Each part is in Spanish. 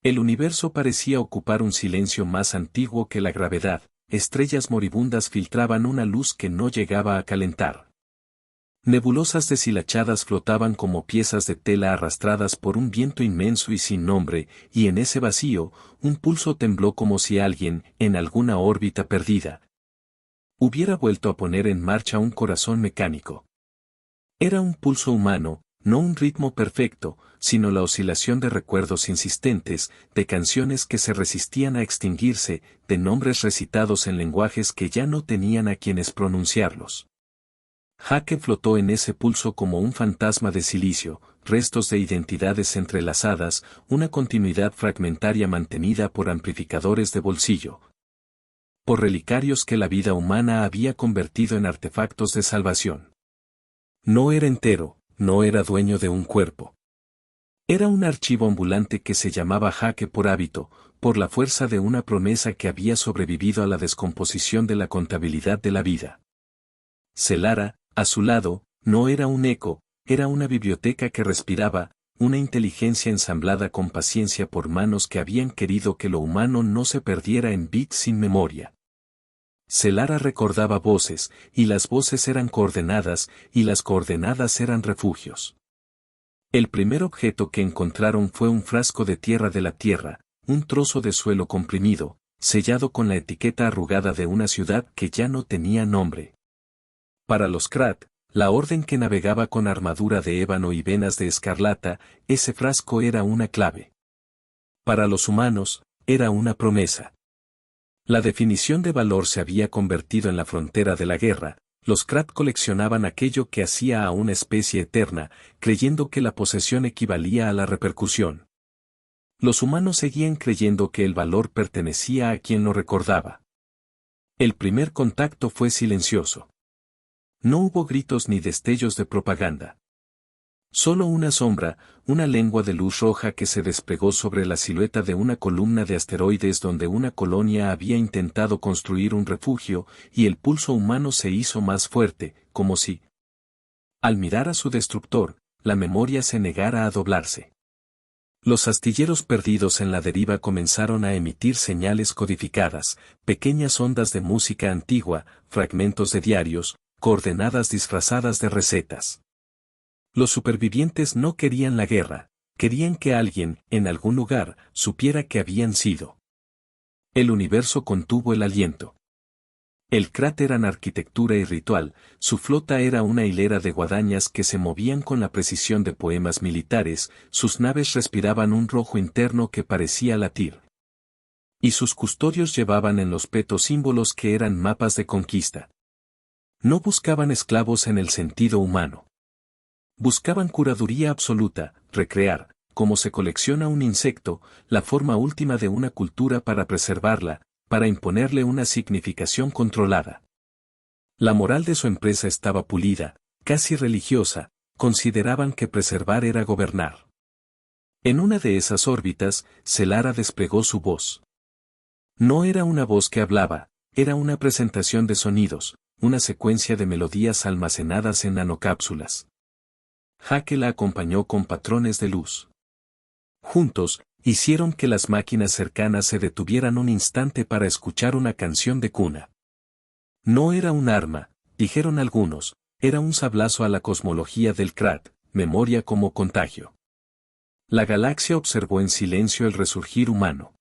El universo parecía ocupar un silencio más antiguo que la gravedad, estrellas moribundas filtraban una luz que no llegaba a calentar. Nebulosas deshilachadas flotaban como piezas de tela arrastradas por un viento inmenso y sin nombre, y en ese vacío, un pulso tembló como si alguien, en alguna órbita perdida, hubiera vuelto a poner en marcha un corazón mecánico. Era un pulso humano, no un ritmo perfecto, sino la oscilación de recuerdos insistentes, de canciones que se resistían a extinguirse, de nombres recitados en lenguajes que ya no tenían a quienes pronunciarlos. Jake flotó en ese pulso como un fantasma de silicio, restos de identidades entrelazadas, una continuidad fragmentaria mantenida por amplificadores de bolsillo, por relicarios que la vida humana había convertido en artefactos de salvación. No era entero, no era dueño de un cuerpo. Era un archivo ambulante que se llamaba Jake por hábito, por la fuerza de una promesa que había sobrevivido a la descomposición de la contabilidad de la vida. Celara, a su lado, no era un eco, era una biblioteca que respiraba, una inteligencia ensamblada con paciencia por manos que habían querido que lo humano no se perdiera en bits sin memoria. Celara recordaba voces, y las voces eran coordenadas, y las coordenadas eran refugios. El primer objeto que encontraron fue un frasco de tierra de la tierra, un trozo de suelo comprimido, sellado con la etiqueta arrugada de una ciudad que ya no tenía nombre. Para los Krat, la orden que navegaba con armadura de ébano y venas de escarlata, ese frasco era una clave. Para los humanos, era una promesa. La definición de valor se había convertido en la frontera de la guerra. Los Krat coleccionaban aquello que hacía a una especie eterna, creyendo que la posesión equivalía a la repercusión. Los humanos seguían creyendo que el valor pertenecía a quien lo recordaba. El primer contacto fue silencioso. No hubo gritos ni destellos de propaganda. Solo una sombra, una lengua de luz roja que se desplegó sobre la silueta de una columna de asteroides donde una colonia había intentado construir un refugio, y el pulso humano se hizo más fuerte, como si, al mirar a su destructor, la memoria se negara a doblarse. Los astilleros perdidos en la deriva comenzaron a emitir señales codificadas, pequeñas ondas de música antigua, fragmentos de diarios, coordenadas disfrazadas de recetas. Los supervivientes no querían la guerra, querían que alguien, en algún lugar, supiera que habían sido. El universo contuvo el aliento. El Krat eran arquitectura y ritual, su flota era una hilera de guadañas que se movían con la precisión de poemas militares, sus naves respiraban un rojo interno que parecía latir. Y sus custodios llevaban en los petos símbolos que eran mapas de conquista. No buscaban esclavos en el sentido humano. Buscaban curaduría absoluta, recrear, como se colecciona un insecto, la forma última de una cultura para preservarla, para imponerle una significación controlada. La moral de su empresa estaba pulida, casi religiosa, consideraban que preservar era gobernar. En una de esas órbitas, Celara desplegó su voz. No era una voz que hablaba, era una presentación de sonidos, una secuencia de melodías almacenadas en nanocápsulas. Jake la acompañó con patrones de luz. Juntos, hicieron que las máquinas cercanas se detuvieran un instante para escuchar una canción de cuna. No era un arma, dijeron algunos, era un sablazo a la cosmología del Krat, memoria como contagio. La galaxia observó en silencio el resurgir humano.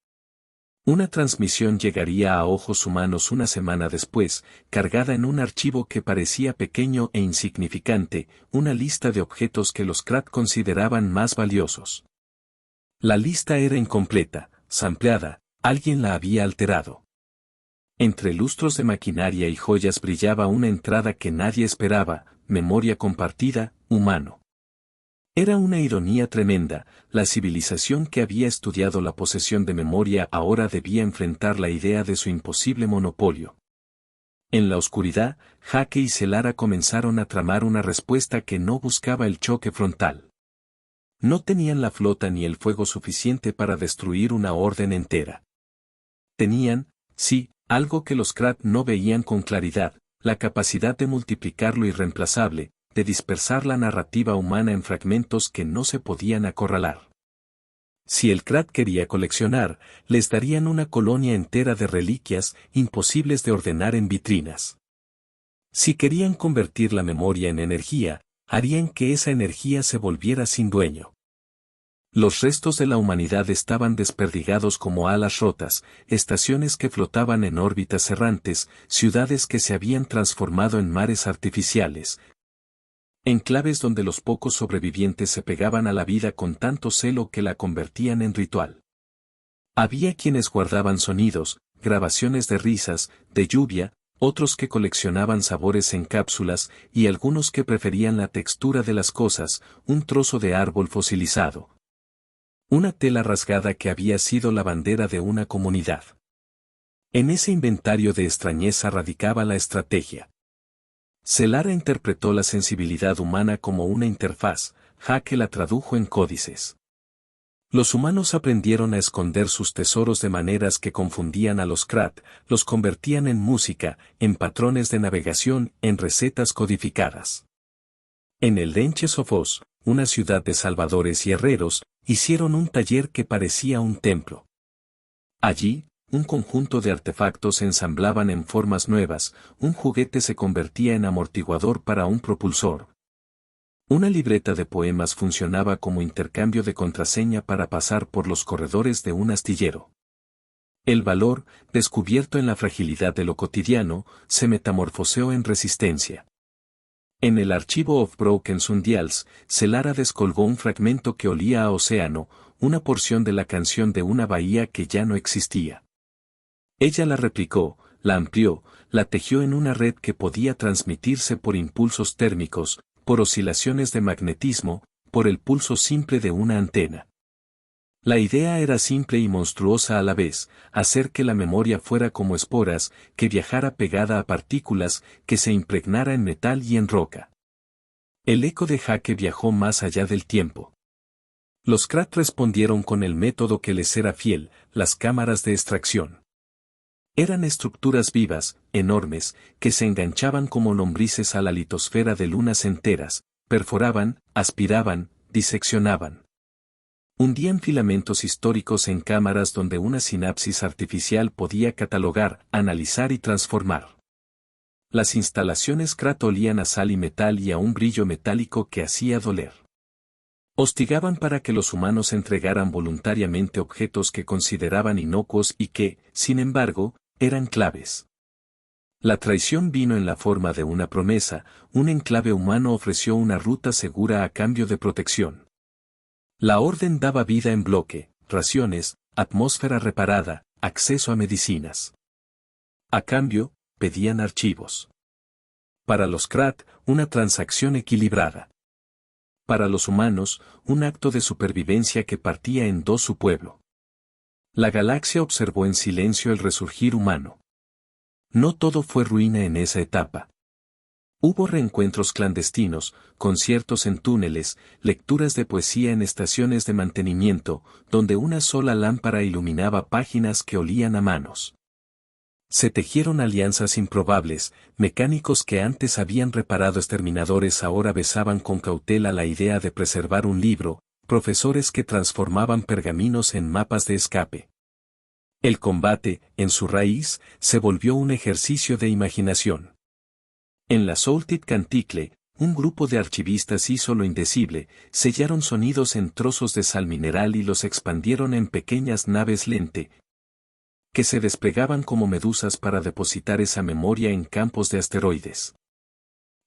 Una transmisión llegaría a ojos humanos una semana después, cargada en un archivo que parecía pequeño e insignificante, una lista de objetos que los Krat consideraban más valiosos. La lista era incompleta, sampleada, alguien la había alterado. Entre lustros de maquinaria y joyas brillaba una entrada que nadie esperaba, memoria compartida, humano. Era una ironía tremenda, la civilización que había estudiado la posesión de memoria ahora debía enfrentar la idea de su imposible monopolio. En la oscuridad, Jake y Celara comenzaron a tramar una respuesta que no buscaba el choque frontal. No tenían la flota ni el fuego suficiente para destruir una orden entera. Tenían, sí, algo que los Krat no veían con claridad, la capacidad de multiplicar lo irreemplazable, de dispersar la narrativa humana en fragmentos que no se podían acorralar. Si el Krat quería coleccionar, les darían una colonia entera de reliquias imposibles de ordenar en vitrinas. Si querían convertir la memoria en energía, harían que esa energía se volviera sin dueño. Los restos de la humanidad estaban desperdigados como alas rotas, estaciones que flotaban en órbitas errantes, ciudades que se habían transformado en mares artificiales, enclaves donde los pocos sobrevivientes se pegaban a la vida con tanto celo que la convertían en ritual. Había quienes guardaban sonidos, grabaciones de risas, de lluvia, otros que coleccionaban sabores en cápsulas y algunos que preferían la textura de las cosas, un trozo de árbol fosilizado. Una tela rasgada que había sido la bandera de una comunidad. En ese inventario de extrañeza radicaba la estrategia. Celara interpretó la sensibilidad humana como una interfaz, Jake la tradujo en códices. Los humanos aprendieron a esconder sus tesoros de maneras que confundían a los Krat, los convertían en música, en patrones de navegación, en recetas codificadas. En el Denche Sofos, una ciudad de salvadores y herreros, hicieron un taller que parecía un templo. Allí, un conjunto de artefactos se ensamblaban en formas nuevas, un juguete se convertía en amortiguador para un propulsor. Una libreta de poemas funcionaba como intercambio de contraseña para pasar por los corredores de un astillero. El valor, descubierto en la fragilidad de lo cotidiano, se metamorfoseó en resistencia. En el archivo of Broken Sundials, Celara descolgó un fragmento que olía a océano, una porción de la canción de una bahía que ya no existía. Ella la replicó, la amplió, la tejió en una red que podía transmitirse por impulsos térmicos, por oscilaciones de magnetismo, por el pulso simple de una antena. La idea era simple y monstruosa a la vez, hacer que la memoria fuera como esporas, que viajara pegada a partículas, que se impregnara en metal y en roca. El eco de Jake viajó más allá del tiempo. Los Krat respondieron con el método que les era fiel, las cámaras de extracción. Eran estructuras vivas, enormes, que se enganchaban como lombrices a la litosfera de lunas enteras, perforaban, aspiraban, diseccionaban. Hundían filamentos históricos en cámaras donde una sinapsis artificial podía catalogar, analizar y transformar. Las instalaciones Krat olían a sal y metal y a un brillo metálico que hacía doler. Hostigaban para que los humanos entregaran voluntariamente objetos que consideraban inocuos y que, sin embargo, eran claves. La traición vino en la forma de una promesa, un enclave humano ofreció una ruta segura a cambio de protección. La orden daba vida en bloque, raciones, atmósfera reparada, acceso a medicinas. A cambio, pedían archivos. Para los Krat, una transacción equilibrada. Para los humanos, un acto de supervivencia que partía en dos su pueblo. La galaxia observó en silencio el resurgir humano. No todo fue ruina en esa etapa. Hubo reencuentros clandestinos, conciertos en túneles, lecturas de poesía en estaciones de mantenimiento, donde una sola lámpara iluminaba páginas que olían a manos. Se tejieron alianzas improbables, mecánicos que antes habían reparado exterminadores ahora besaban con cautela la idea de preservar un libro, profesores que transformaban pergaminos en mapas de escape. El combate, en su raíz, se volvió un ejercicio de imaginación. En la Salted Canticle, un grupo de archivistas hizo lo indecible, sellaron sonidos en trozos de sal mineral y los expandieron en pequeñas naves lente, que se desplegaban como medusas para depositar esa memoria en campos de asteroides.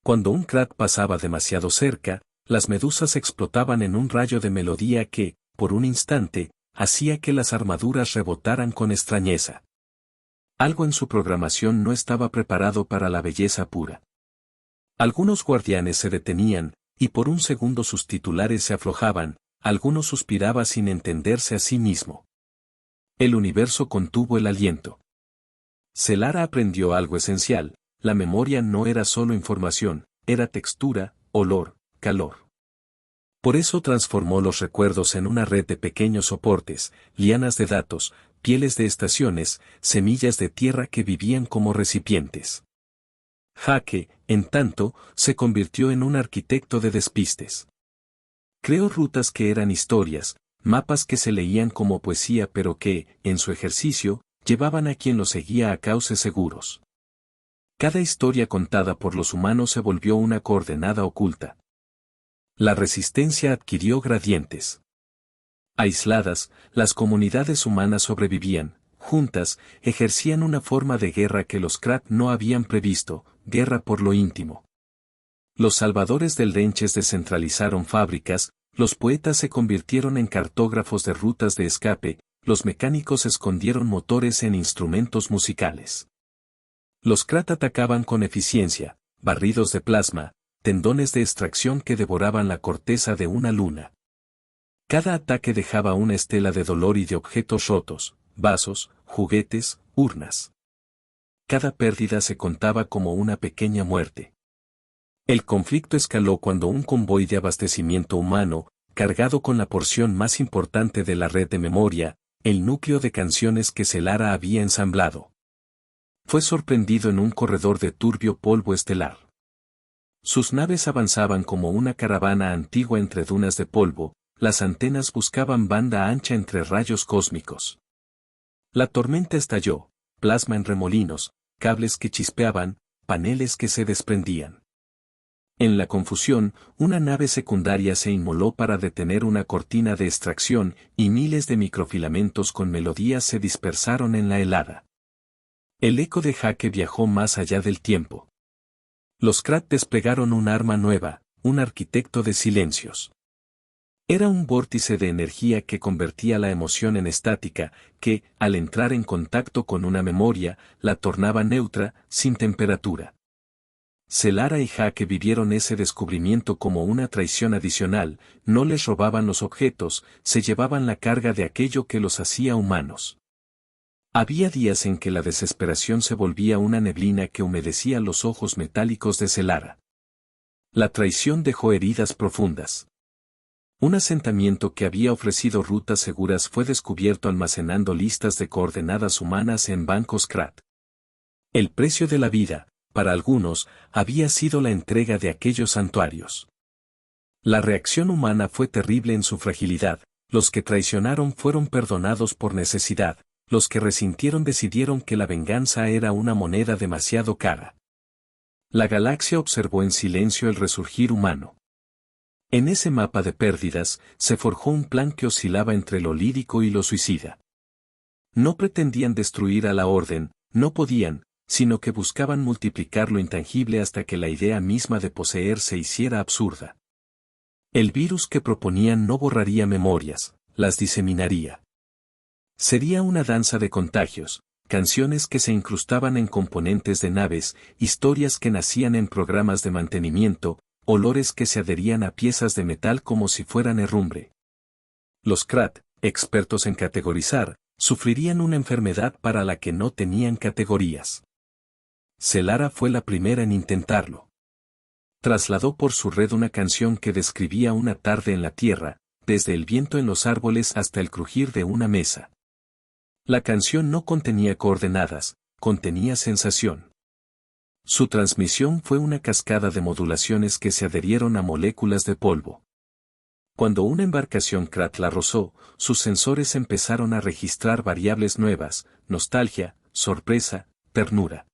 Cuando un Krat pasaba demasiado cerca, las medusas explotaban en un rayo de melodía que, por un instante, hacía que las armaduras rebotaran con extrañeza. Algo en su programación no estaba preparado para la belleza pura. Algunos guardianes se detenían, y por un segundo sus titulares se aflojaban, algunos suspiraba sin entenderse a sí mismo. El universo contuvo el aliento. Celara aprendió algo esencial, la memoria no era solo información, era textura, olor, calor. Por eso transformó los recuerdos en una red de pequeños soportes, lianas de datos, pieles de estaciones, semillas de tierra que vivían como recipientes. Jake, en tanto, se convirtió en un arquitecto de despistes. Creó rutas que eran historias, mapas que se leían como poesía pero que, en su ejercicio, llevaban a quien los seguía a cauces seguros. Cada historia contada por los humanos se volvió una coordenada oculta. La resistencia adquirió gradientes. Aisladas, las comunidades humanas sobrevivían, juntas, ejercían una forma de guerra que los Krat no habían previsto, guerra por lo íntimo. Los salvadores del Denches descentralizaron fábricas, los poetas se convirtieron en cartógrafos de rutas de escape, los mecánicos escondieron motores en instrumentos musicales. Los Krat atacaban con eficiencia, barridos de plasma, tendones de extracción que devoraban la corteza de una luna. Cada ataque dejaba una estela de dolor y de objetos rotos, vasos, juguetes, urnas. Cada pérdida se contaba como una pequeña muerte. El conflicto escaló cuando un convoy de abastecimiento humano, cargado con la porción más importante de la red de memoria, el núcleo de canciones que Celara había ensamblado, fue sorprendido en un corredor de turbio polvo estelar. Sus naves avanzaban como una caravana antigua entre dunas de polvo, las antenas buscaban banda ancha entre rayos cósmicos. La tormenta estalló, plasma en remolinos, cables que chispeaban, paneles que se desprendían. En la confusión, una nave secundaria se inmoló para detener una cortina de extracción y miles de microfilamentos con melodías se dispersaron en la helada. El eco de Jaque viajó más allá del tiempo. Los Krat desplegaron un arma nueva, un arquitecto de silencios. Era un vórtice de energía que convertía la emoción en estática, que, al entrar en contacto con una memoria, la tornaba neutra, sin temperatura. Celara y Jaque vivieron ese descubrimiento como una traición adicional, no les robaban los objetos, se llevaban la carga de aquello que los hacía humanos. Había días en que la desesperación se volvía una neblina que humedecía los ojos metálicos de Celara. La traición dejó heridas profundas. Un asentamiento que había ofrecido rutas seguras fue descubierto almacenando listas de coordenadas humanas en bancos Krat. El precio de la vida, para algunos, había sido la entrega de aquellos santuarios. La reacción humana fue terrible en su fragilidad, los que traicionaron fueron perdonados por necesidad, los que resintieron decidieron que la venganza era una moneda demasiado cara. La galaxia observó en silencio el resurgir humano. En ese mapa de pérdidas, se forjó un plan que oscilaba entre lo lírico y lo suicida. No pretendían destruir a la Orden, no podían, sino que buscaban multiplicar lo intangible hasta que la idea misma de poseer se hiciera absurda. El virus que proponían no borraría memorias, las diseminaría. Sería una danza de contagios, canciones que se incrustaban en componentes de naves, historias que nacían en programas de mantenimiento, olores que se adherían a piezas de metal como si fueran herrumbre. Los Krat, expertos en categorizar, sufrirían una enfermedad para la que no tenían categorías. Celara fue la primera en intentarlo. Trasladó por su red una canción que describía una tarde en la tierra, desde el viento en los árboles hasta el crujir de una mesa. La canción no contenía coordenadas, contenía sensación. Su transmisión fue una cascada de modulaciones que se adherieron a moléculas de polvo. Cuando una embarcación Krat la rozó, sus sensores empezaron a registrar variables nuevas, nostalgia, sorpresa, ternura.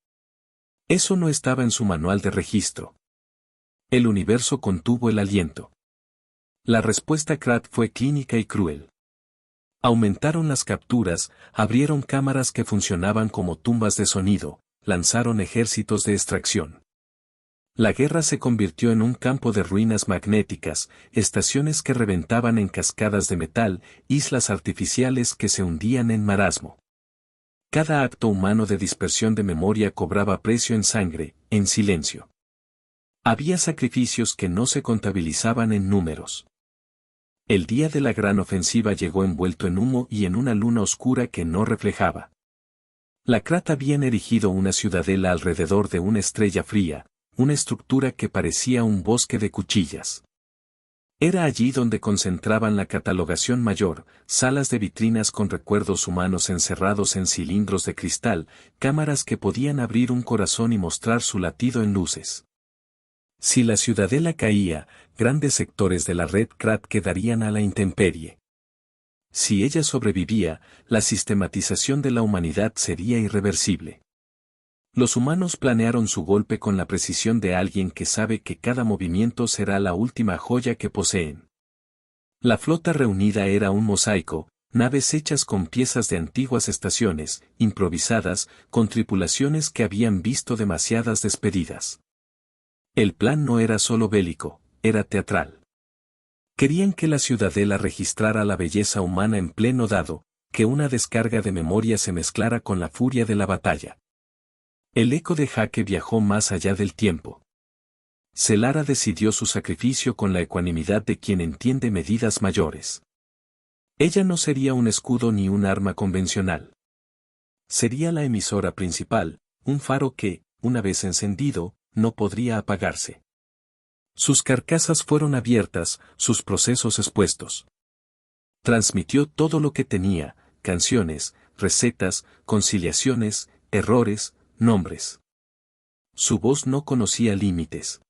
Eso no estaba en su manual de registro. El universo contuvo el aliento. La respuesta Krat fue clínica y cruel. Aumentaron las capturas, abrieron cámaras que funcionaban como tumbas de sonido, lanzaron ejércitos de extracción. La guerra se convirtió en un campo de ruinas magnéticas, estaciones que reventaban en cascadas de metal, islas artificiales que se hundían en marasmo. Cada acto humano de dispersión de memoria cobraba precio en sangre, en silencio. Había sacrificios que no se contabilizaban en números. El día de la gran ofensiva llegó envuelto en humo y en una luna oscura que no reflejaba. La Krat habían erigido una ciudadela alrededor de una estrella fría, una estructura que parecía un bosque de cuchillas. Era allí donde concentraban la catalogación mayor, salas de vitrinas con recuerdos humanos encerrados en cilindros de cristal, cámaras que podían abrir un corazón y mostrar su latido en luces. Si la ciudadela caía, grandes sectores de la red Krat quedarían a la intemperie. Si ella sobrevivía, la sistematización de la humanidad sería irreversible. Los humanos planearon su golpe con la precisión de alguien que sabe que cada movimiento será la última joya que poseen. La flota reunida era un mosaico, naves hechas con piezas de antiguas estaciones, improvisadas, con tripulaciones que habían visto demasiadas despedidas. El plan no era solo bélico, era teatral. Querían que la ciudadela registrara la belleza humana en pleno dado, que una descarga de memoria se mezclara con la furia de la batalla. El eco de Jaque viajó más allá del tiempo. Selara decidió su sacrificio con la ecuanimidad de quien entiende medidas mayores. Ella no sería un escudo ni un arma convencional. Sería la emisora principal, un faro que, una vez encendido, no podría apagarse. Sus carcasas fueron abiertas, sus procesos expuestos. Transmitió todo lo que tenía, canciones, recetas, conciliaciones, errores, nombres. Su voz no conocía límites.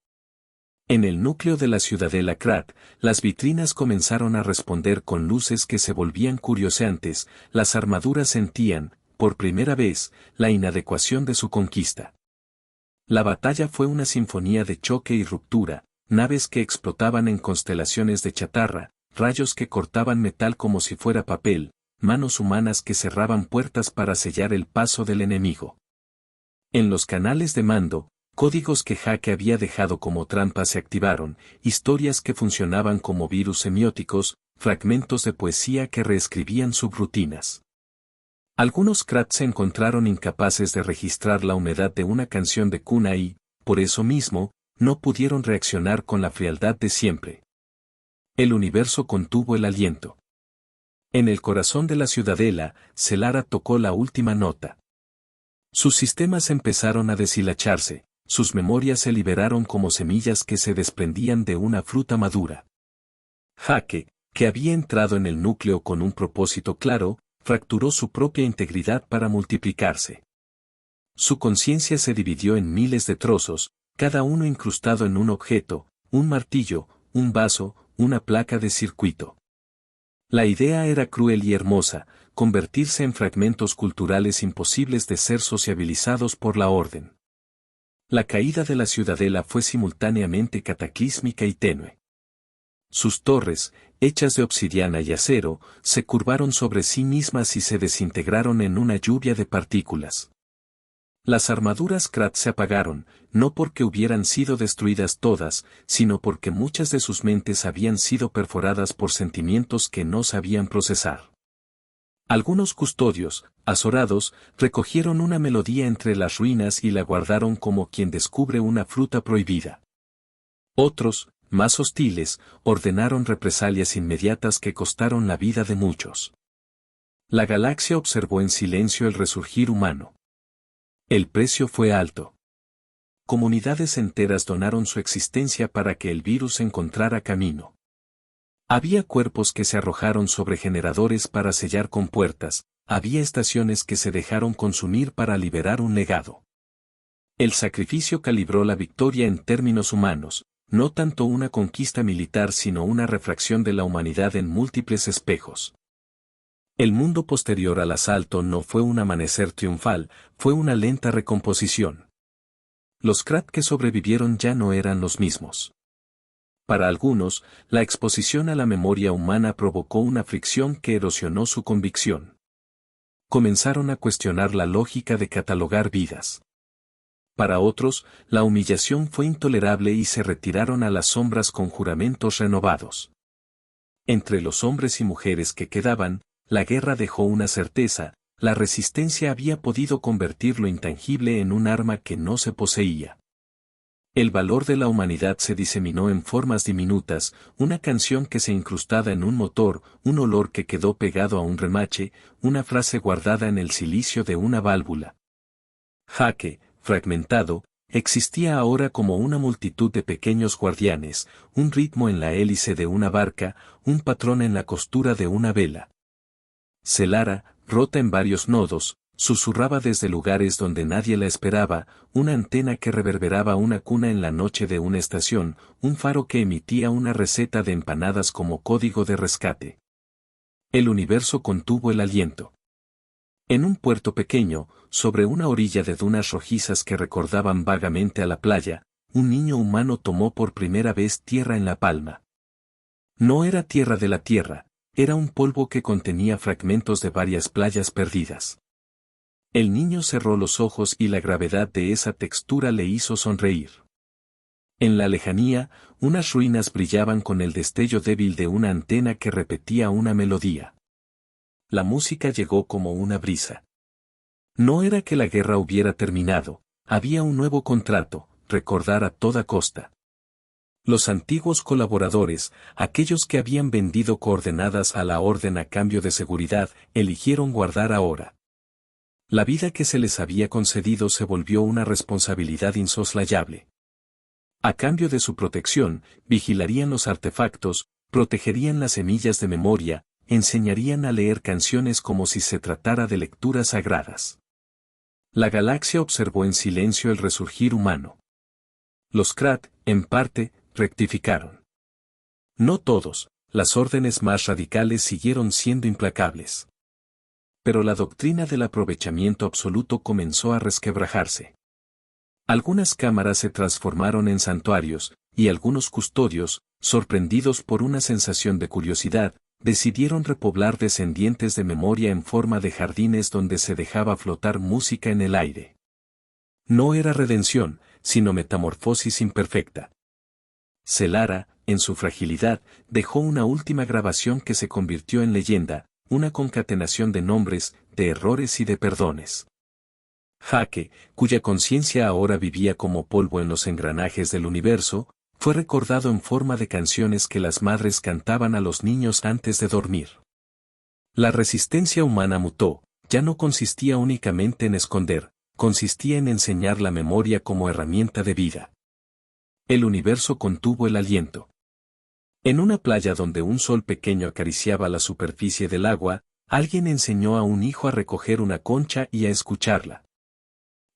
En el núcleo de la ciudadela Krat, las vitrinas comenzaron a responder con luces que se volvían curioseantes, las armaduras sentían, por primera vez, la inadecuación de su conquista. La batalla fue una sinfonía de choque y ruptura, naves que explotaban en constelaciones de chatarra, rayos que cortaban metal como si fuera papel, manos humanas que cerraban puertas para sellar el paso del enemigo. En los canales de mando, códigos que Jaque había dejado como trampas se activaron, historias que funcionaban como virus semióticos, fragmentos de poesía que reescribían subrutinas. Algunos Krat se encontraron incapaces de registrar la humedad de una canción de cuna y, por eso mismo, no pudieron reaccionar con la frialdad de siempre. El universo contuvo el aliento. En el corazón de la ciudadela, Selara tocó la última nota. Sus sistemas empezaron a deshilacharse, sus memorias se liberaron como semillas que se desprendían de una fruta madura. Jaque, que había entrado en el núcleo con un propósito claro, fracturó su propia integridad para multiplicarse. Su conciencia se dividió en miles de trozos, cada uno incrustado en un objeto, un martillo, un vaso, una placa de circuito. La idea era cruel y hermosa, convertirse en fragmentos culturales imposibles de ser sociabilizados por la orden. La caída de la ciudadela fue simultáneamente cataclísmica y tenue. Sus torres, hechas de obsidiana y acero, se curvaron sobre sí mismas y se desintegraron en una lluvia de partículas. Las armaduras Krat se apagaron, no porque hubieran sido destruidas todas, sino porque muchas de sus mentes habían sido perforadas por sentimientos que no sabían procesar. Algunos custodios, azorados, recogieron una melodía entre las ruinas y la guardaron como quien descubre una fruta prohibida. Otros, más hostiles, ordenaron represalias inmediatas que costaron la vida de muchos. La galaxia observó en silencio el resurgir humano. El precio fue alto. Comunidades enteras donaron su existencia para que el virus encontrara camino. Había cuerpos que se arrojaron sobre generadores para sellar compuertas, había estaciones que se dejaron consumir para liberar un legado. El sacrificio calibró la victoria en términos humanos, no tanto una conquista militar sino una refracción de la humanidad en múltiples espejos. El mundo posterior al asalto no fue un amanecer triunfal, fue una lenta recomposición. Los Krat que sobrevivieron ya no eran los mismos. Para algunos, la exposición a la memoria humana provocó una fricción que erosionó su convicción. Comenzaron a cuestionar la lógica de catalogar vidas. Para otros, la humillación fue intolerable y se retiraron a las sombras con juramentos renovados. Entre los hombres y mujeres que quedaban, la guerra dejó una certeza, la resistencia había podido convertir lo intangible en un arma que no se poseía. El valor de la humanidad se diseminó en formas diminutas, una canción que se incrustaba en un motor, un olor que quedó pegado a un remache, una frase guardada en el silicio de una válvula. Jaque, fragmentado, existía ahora como una multitud de pequeños guardianes, un ritmo en la hélice de una barca, un patrón en la costura de una vela. Selara, rota en varios nodos, susurraba desde lugares donde nadie la esperaba, una antena que reverberaba una cuna en la noche de una estación, un faro que emitía una receta de empanadas como código de rescate. El universo contuvo el aliento. En un puerto pequeño, sobre una orilla de dunas rojizas que recordaban vagamente a la playa, un niño humano tomó por primera vez tierra en la palma. No era tierra de la tierra, era un polvo que contenía fragmentos de varias playas perdidas. El niño cerró los ojos y la gravedad de esa textura le hizo sonreír. En la lejanía, unas ruinas brillaban con el destello débil de una antena que repetía una melodía. La música llegó como una brisa. No era que la guerra hubiera terminado, había un nuevo contrato, recordar a toda costa. Los antiguos colaboradores, aquellos que habían vendido coordenadas a la orden a cambio de seguridad, eligieron guardar ahora. La vida que se les había concedido se volvió una responsabilidad insoslayable. A cambio de su protección, vigilarían los artefactos, protegerían las semillas de memoria, enseñarían a leer canciones como si se tratara de lecturas sagradas. La galaxia observó en silencio el resurgir humano. Los Krat, en parte, rectificaron. No todos, las órdenes más radicales siguieron siendo implacables. Pero la doctrina del aprovechamiento absoluto comenzó a resquebrajarse. Algunas cámaras se transformaron en santuarios, y algunos custodios, sorprendidos por una sensación de curiosidad, decidieron repoblar descendientes de memoria en forma de jardines donde se dejaba flotar música en el aire. No era redención, sino metamorfosis imperfecta. Celara, en su fragilidad, dejó una última grabación que se convirtió en leyenda, una concatenación de nombres, de errores y de perdones. Jake, cuya conciencia ahora vivía como polvo en los engranajes del universo, fue recordado en forma de canciones que las madres cantaban a los niños antes de dormir. La resistencia humana mutó, ya no consistía únicamente en esconder, consistía en enseñar la memoria como herramienta de vida. El universo contuvo el aliento. En una playa donde un sol pequeño acariciaba la superficie del agua, alguien enseñó a un hijo a recoger una concha y a escucharla.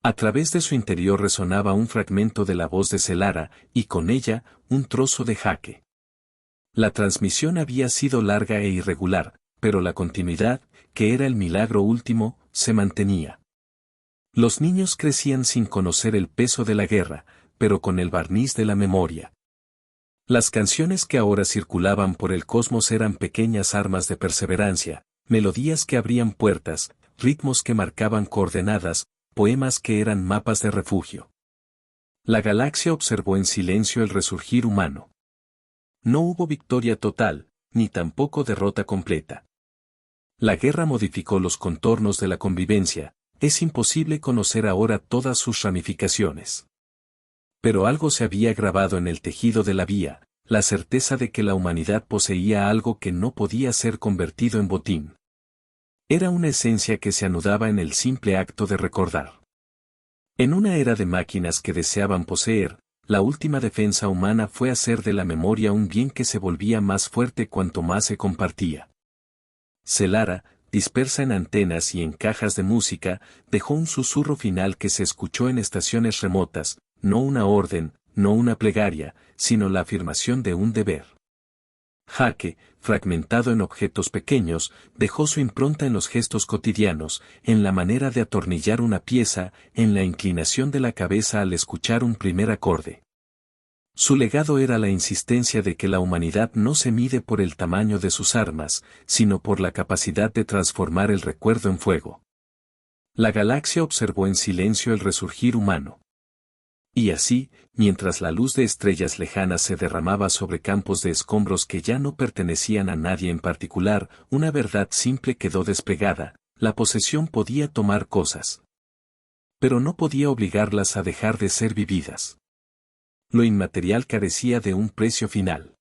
A través de su interior resonaba un fragmento de la voz de Celara, y con ella, un trozo de Jake. La transmisión había sido larga e irregular, pero la continuidad, que era el milagro último, se mantenía. Los niños crecían sin conocer el peso de la guerra, pero con el barniz de la memoria. Las canciones que ahora circulaban por el cosmos eran pequeñas armas de perseverancia, melodías que abrían puertas, ritmos que marcaban coordenadas, poemas que eran mapas de refugio. La galaxia observó en silencio el resurgir humano. No hubo victoria total, ni tampoco derrota completa. La guerra modificó los contornos de la convivencia, es imposible conocer ahora todas sus ramificaciones. Pero algo se había grabado en el tejido de la vía, la certeza de que la humanidad poseía algo que no podía ser convertido en botín. Era una esencia que se anudaba en el simple acto de recordar. En una era de máquinas que deseaban poseer, la última defensa humana fue hacer de la memoria un bien que se volvía más fuerte cuanto más se compartía. Celara, dispersa en antenas y en cajas de música, dejó un susurro final que se escuchó en estaciones remotas, no una orden, no una plegaria, sino la afirmación de un deber. Jake, fragmentado en objetos pequeños, dejó su impronta en los gestos cotidianos, en la manera de atornillar una pieza, en la inclinación de la cabeza al escuchar un primer acorde. Su legado era la insistencia de que la humanidad no se mide por el tamaño de sus armas, sino por la capacidad de transformar el recuerdo en fuego. La galaxia observó en silencio el resurgir humano. Y así, mientras la luz de estrellas lejanas se derramaba sobre campos de escombros que ya no pertenecían a nadie en particular, una verdad simple quedó desplegada: la posesión podía tomar cosas. Pero no podía obligarlas a dejar de ser vividas. Lo inmaterial carecía de un precio final.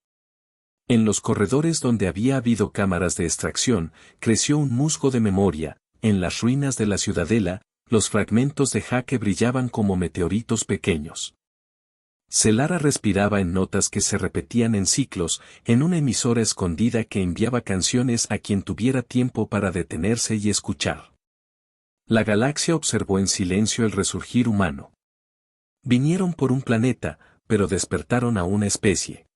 En los corredores donde había habido cámaras de extracción, creció un musgo de memoria. En las ruinas de la ciudadela, los fragmentos de Jake brillaban como meteoritos pequeños. Celara respiraba en notas que se repetían en ciclos, en una emisora escondida que enviaba canciones a quien tuviera tiempo para detenerse y escuchar. La galaxia observó en silencio el resurgir humano. Vinieron por un planeta, pero despertaron a una especie.